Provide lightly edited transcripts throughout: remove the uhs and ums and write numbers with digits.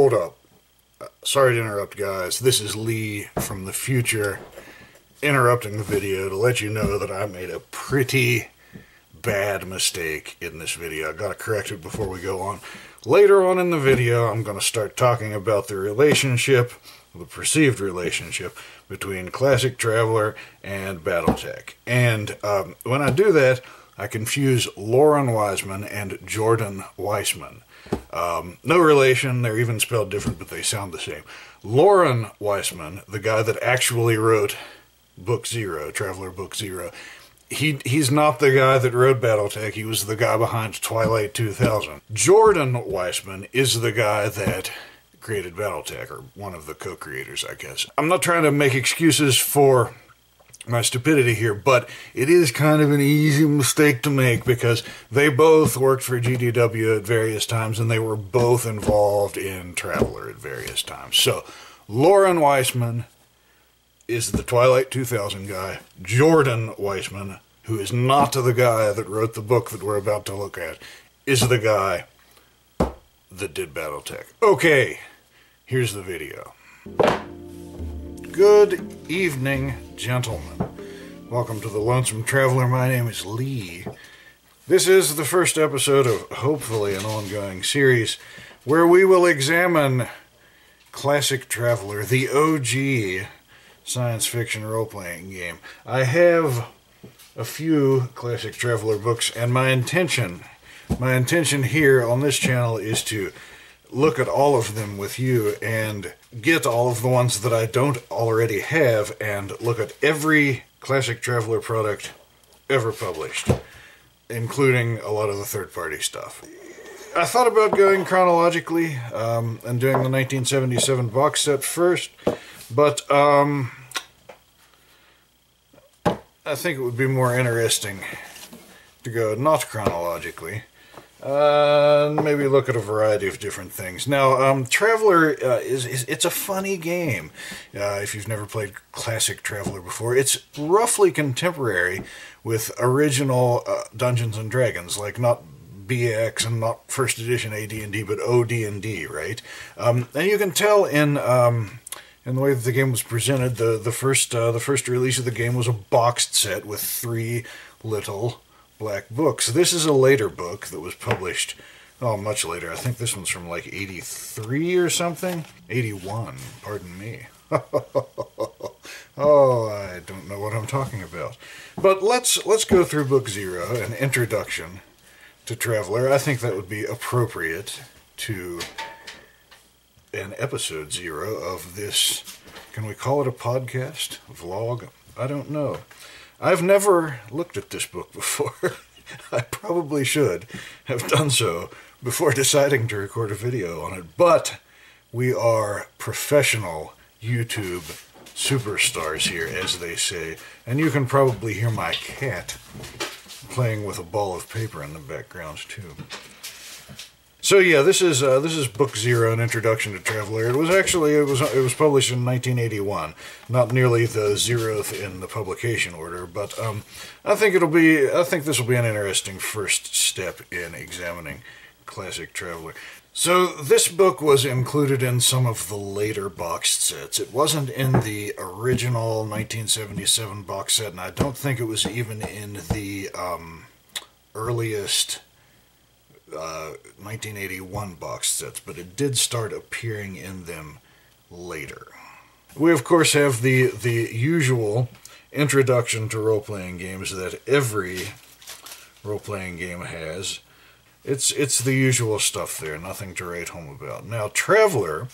Hold up. Sorry to interrupt, guys. This is Lee from the future interrupting the video to let you know that I made a pretty bad mistake in this video. I gotta correct it before we go on. Later on in the video, I'm gonna start talking about the relationship, the perceived relationship, between Classic Traveler and Battletech. And when I do that, I confuse Lauren Wiseman and Jordan Weissman. No relation, they're even spelled different, but they sound the same. Lauren Weissman, the guy that actually wrote Book Zero, Traveler Book Zero, he's not the guy that wrote Battletech, he was the guy behind Twilight 2000. Jordan Weissman is the guy that created Battletech, or one of the co-creators, I guess. I'm not trying to make excuses for my stupidity here, but it is kind of an easy mistake to make because they both worked for GDW at various times and they were both involved in Traveler at various times. So, Lauren Weissman is the Twilight 2000 guy. Jordan Weissman, who is not the guy that wrote the book that we're about to look at, is the guy that did Battletech. Okay, here's the video. Good evening, gentlemen. Welcome to the Lonesome Traveler. My name is Lee. This is the first episode of hopefully an ongoing series where we will examine Classic Traveler, the OG science fiction role-playing game. I have a few Classic Traveler books, and my intention here on this channel is to look at all of them with you and get all of the ones that I don't already have and look at every Classic Traveler product ever published, including a lot of the third-party stuff. I thought about going chronologically and doing the 1977 box set first, but I think it would be more interesting to go not chronologically. Maybe look at a variety of different things. Now, Traveler it's a funny game. If you've never played Classic Traveler before, it's roughly contemporary with original Dungeons and Dragons, like not BX and not first edition AD&D, but OD&D, right? And you can tell in the way that the game was presented. The first release of the game was a boxed set with 3 little black books. This is a later book that was published, much later. I think this one's from like 83 or something. 81, pardon me. Oh, I don't know what I'm talking about. But let's go through Book Zero, an introduction to Traveler. I think that would be appropriate to an episode 0 of this. Can we call it a podcast? Vlog? I don't know. I've never looked at this book before. I probably should have done so before deciding to record a video on it, but we are professional YouTube superstars here, as they say, and you can probably hear my cat playing with a ball of paper in the background, too. So yeah, this is Book Zero, an introduction to Traveler. It was published in 1981, not nearly the 0th in the publication order, but I think this will be an interesting first step in examining Classic Traveler. So this book was included in some of the later boxed sets. It wasn't in the original 1977 box set, and I don't think it was even in the earliest 1981 box sets, but it did start appearing in them later. We of course have the usual introduction to role-playing games that every role-playing game has. It's the usual stuff there, nothing to write home about. Now, Traveler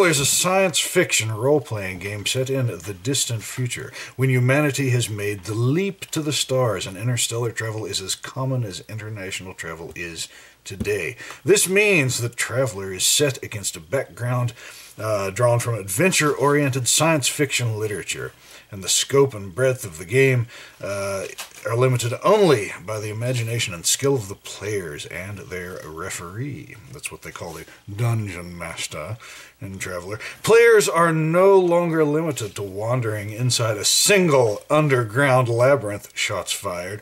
is a science fiction role-playing game set in the distant future, when humanity has made the leap to the stars and interstellar travel is as common as international travel is today. This means that Traveler is set against a background drawn from adventure-oriented science fiction literature, and the scope and breadth of the game are limited only by the imagination and skill of the players and their referee. That's what they call the Dungeon Master in Traveler. Players are no longer limited to wandering inside a single underground labyrinth, shots fired,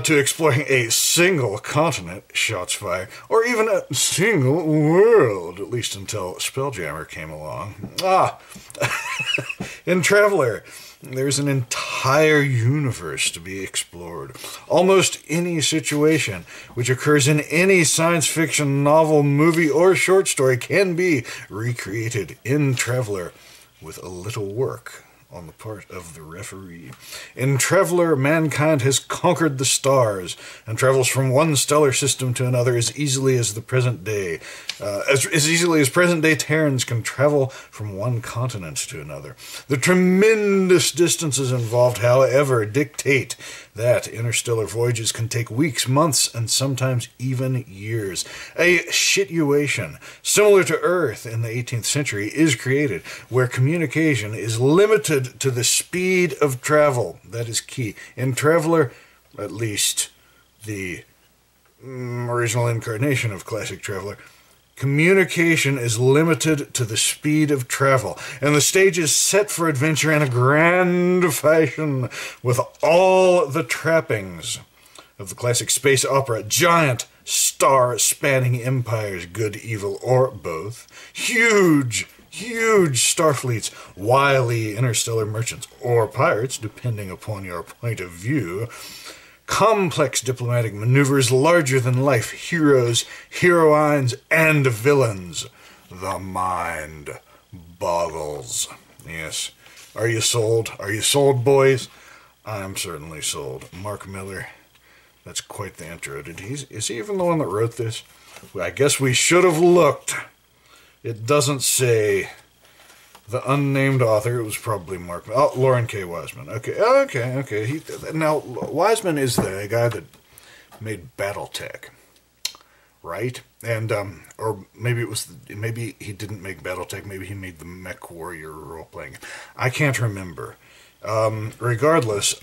to exploring a single continent, shots fired, or even a single world, at least until Spelljammer came along. In Traveler, there's an entire universe to be explored. Almost any situation which occurs in any science fiction novel, movie, or short story can be recreated in Traveler with a little work on the part of the referee. In Traveler, mankind has conquered the stars and travels from one stellar system to another as easily as the present day. As easily as present-day Terrans can travel from one continent to another. The tremendous distances involved, however, dictate that interstellar voyages can take weeks, months, and sometimes even years. A situation similar to Earth in the 18th century is created, where communication is limited to the speed of travel. That is key. In Traveler, at least the original incarnation of classic Traveler, communication is limited to the speed of travel, and the stage is set for adventure in a grand fashion with all the trappings of the classic space opera: giant, star-spanning empires, good, evil, or both, huge starfleets, wily interstellar merchants, or pirates, depending upon your point of view, complex diplomatic maneuvers, larger-than-life heroes, heroines, and villains. The mind boggles. Yes. Are you sold? Are you sold, boys? I'm certainly sold. Mark Miller. That's quite the intro. Is he even the one that wrote this? Well, I guess we should have looked. It doesn't say the unnamed author. It was probably Mark. Oh, Lauren K. Wiseman. Okay. Now, Wiseman is the guy that made BattleTech, right? And or maybe he didn't make BattleTech. Maybe he made the Mech Warrior role-playing. I can't remember. Regardless,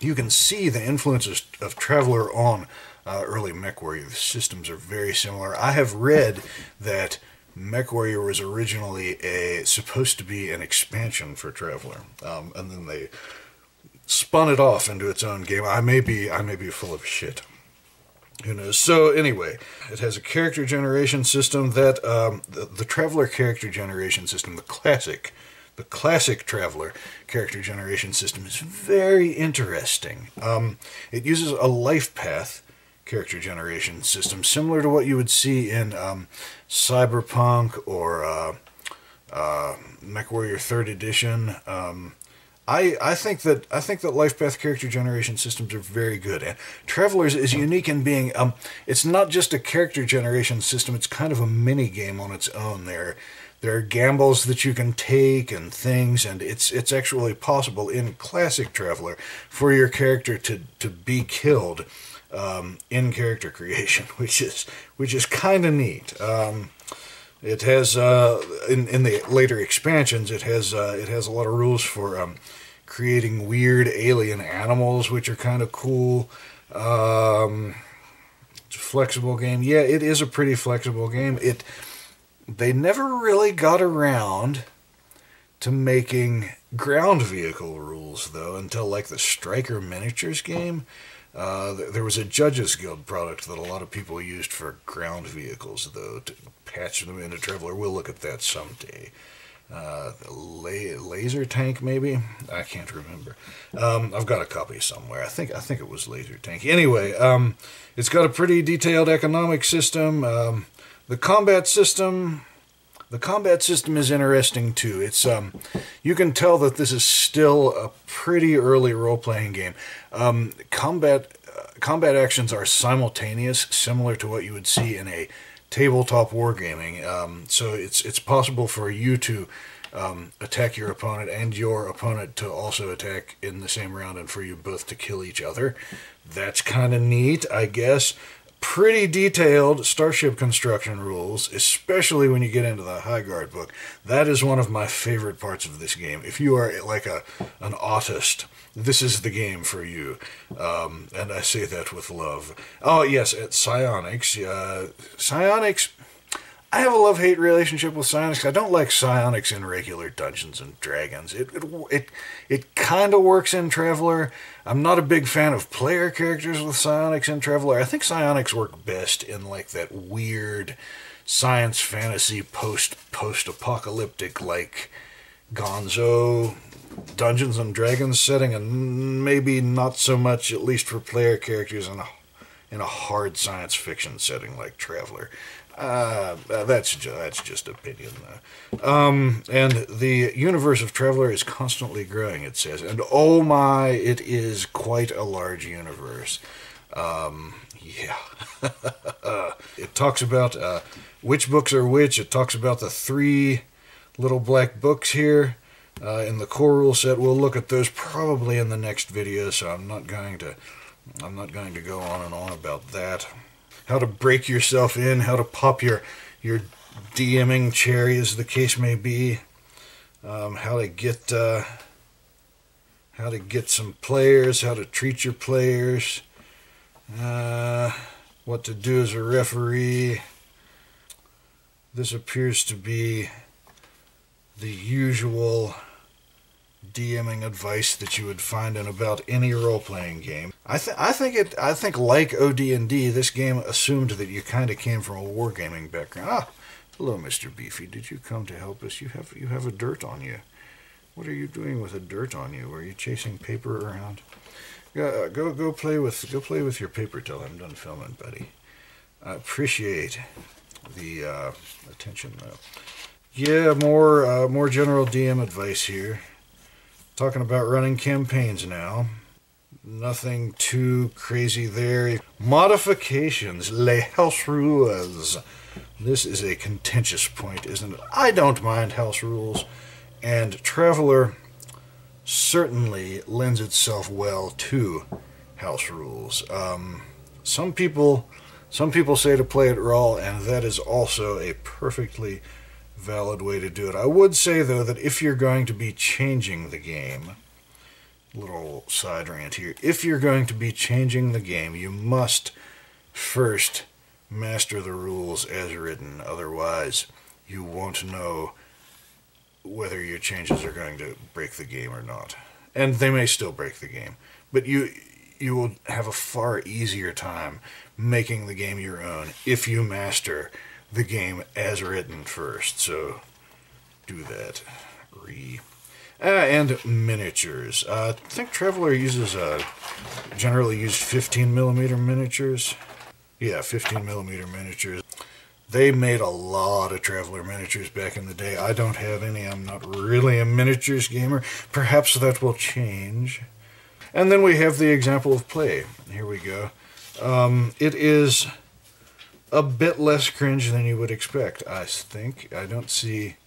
you can see the influences of Traveler on early MechWarrior. The systems are very similar. I have read that MechWarrior was originally supposed to be an expansion for Traveler, and then they spun it off into its own game. I may be full of shit. Who knows? So anyway, it has a character generation system that the Traveler character generation system, the classic Traveler character generation system, is very interesting. It uses a life path character generation system, similar to what you would see in Cyberpunk or MechWarrior 3rd Edition. I think that life path character generation systems are very good, and Travelers is unique in being it's not just a character generation system; it's kind of a mini game on its own. There are gambles that you can take and things, and it's actually possible in classic Traveler for your character to be killed in character creation, which is kind of neat. It has in the later expansions, it has a lot of rules for creating weird alien animals, which are kind of cool. It's a flexible game. Yeah, it is a pretty flexible game. They never really got around to making ground vehicle rules, though, until like the Striker Miniatures game. There was a Judges Guild product that a lot of people used for ground vehicles, though, to patch them into Traveler. We'll look at that someday. Laser Tank, maybe? I can't remember. I've got a copy somewhere. I think it was Laser Tank. Anyway, it's got a pretty detailed economic system. The combat system is interesting too. It's you can tell that this is still a pretty early role-playing game. Combat actions are simultaneous, similar to what you would see in a tabletop wargaming. So it's possible for you to attack your opponent and your opponent to also attack in the same round, and for you both to kill each other. That's kind of neat, I guess. Pretty detailed starship construction rules, especially when you get into the High Guard book. That is one of my favorite parts of this game. If you are like an autist, this is the game for you. And I say that with love. Oh, yes, at Psionics. Psionics, I have a love-hate relationship with psionics. I don't like psionics in regular Dungeons and Dragons. It kind of works in Traveler. I'm not a big fan of player characters with psionics in Traveler. I think psionics work best in like that weird science fantasy post-apocalyptic like Gonzo Dungeons and Dragons setting, and maybe not so much, at least for player characters, in a hard science fiction setting like Traveler. That's just opinion, though. And the universe of Traveler is constantly growing, it says. And oh my, it is quite a large universe. Yeah. It talks about which books are which. It talks about the 3 little black books here in the core rule set. We'll look at those probably in the next video, so I'm not going to go on and on about that. How to break yourself in, how to pop your DMing cherry, as the case may be. How to get some players, how to treat your players. What to do as a referee. This appears to be the usual DMing advice that you would find in about any role-playing game. I think like OD&D, this game assumed that you kind of came from a wargaming background. Ah, hello, Mr. Beefy. Did you come to help us? You have a dirt on you. What are you doing with a dirt on you? Are you chasing paper around? Go play with your paper till I'm done filming, buddy. I appreciate the attention, though. Yeah, more general DM advice here. Talking about running campaigns now. Nothing too crazy there. Modifications, les house rules. This is a contentious point, isn't it? I don't mind house rules, and Traveler certainly lends itself well to house rules. Some people say to play it raw, and that is also a perfectly valid way to do it. I would say, though, that if you're going to be changing the game, little side rant here, if you're going to be changing the game, you must first master the rules as written. Otherwise, you won't know whether your changes are going to break the game or not. And they may still break the game, but you will have a far easier time making the game your own if you master the game as written first. So do that. And miniatures. I think Traveler uses generally used 15mm miniatures. Yeah, 15mm miniatures. They made a lot of Traveler miniatures back in the day. I don't have any. I'm not really a miniatures gamer. Perhaps that will change. And then we have the example of play. Here we go. It is a bit less cringe than you would expect, I think. I don't see...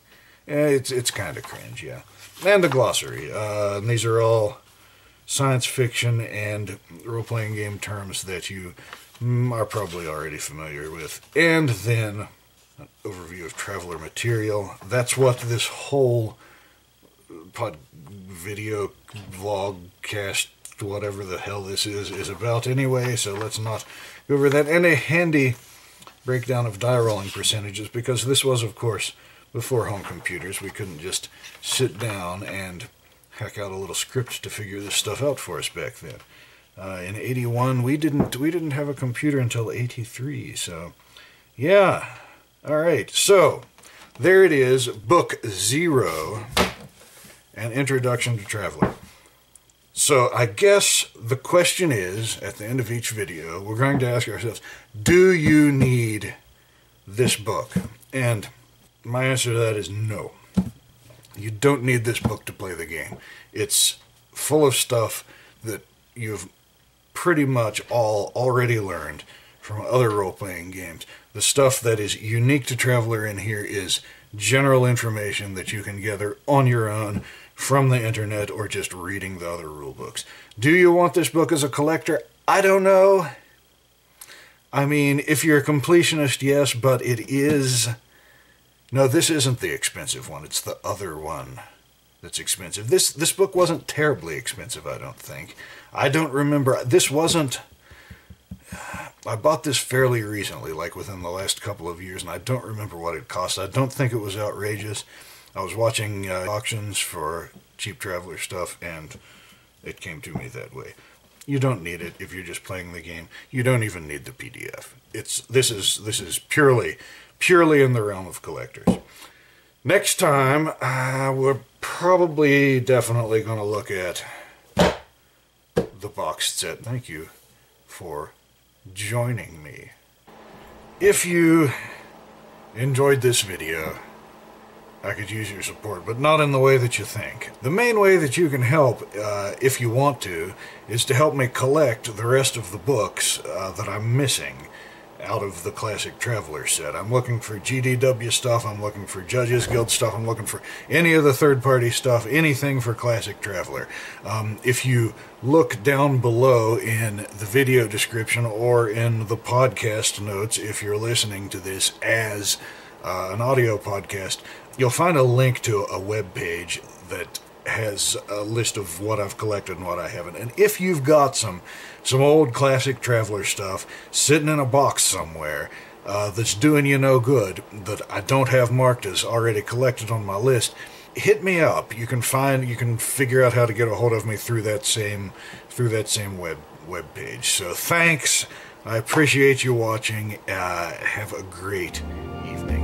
it's kind of cringe, yeah. And a glossary. These are all science fiction and role-playing game terms that you are probably already familiar with. And then an overview of Traveler material. That's what this whole video vlog cast, whatever the hell this is about anyway, so let's not go over that. And a handy breakdown of die rolling percentages, because this was, of course, before home computers. We couldn't just sit down and hack out a little script to figure this stuff out for us back then. In 81, we didn't have a computer until 83, so yeah. All right, so there it is, Book 0, An Introduction to Traveler. So I guess the question is, at the end of each video, we're going to ask ourselves, do you need this book? And my answer to that is no. You don't need this book to play the game. It's full of stuff that you've pretty much all already learned from other role-playing games. The stuff that is unique to Traveler in here is general information that you can gather on your own from the internet or just reading the other rule books. Do you want this book as a collector? I don't know. I mean, if you're a completionist, yes, but it is... No, this isn't the expensive one. It's the other one that's expensive. This book wasn't terribly expensive, I don't think. I don't remember. This wasn't... I bought this fairly recently, like within the last couple of years, and I don't remember what it cost. I don't think it was outrageous. I was watching auctions for cheap Traveler stuff, and it came to me that way. You don't need it if you're just playing the game. You don't even need the PDF. This is purely in the realm of collectors. Next time, we're probably definitely going to look at the boxed set. Thank you for joining me. If you enjoyed this video, I could use your support, but not in the way that you think. The main way that you can help, if you want to, is to help me collect the rest of the books that I'm missing out of the Classic Traveler set. I'm looking for GDW stuff, I'm looking for Judges Guild stuff, I'm looking for any of the third-party stuff, anything for Classic Traveler. If you look down below in the video description or in the podcast notes, if you're listening to this as an audio podcast, you'll find a link to a web page that has a list of what I've collected and what I haven't. And if you've got some old Classic Traveler stuff sitting in a box somewhere that's doing you no good, that I don't have marked as already collected on my list, hit me up. You can figure out how to get a hold of me through that same web page. So thanks. I appreciate you watching. Have a great evening.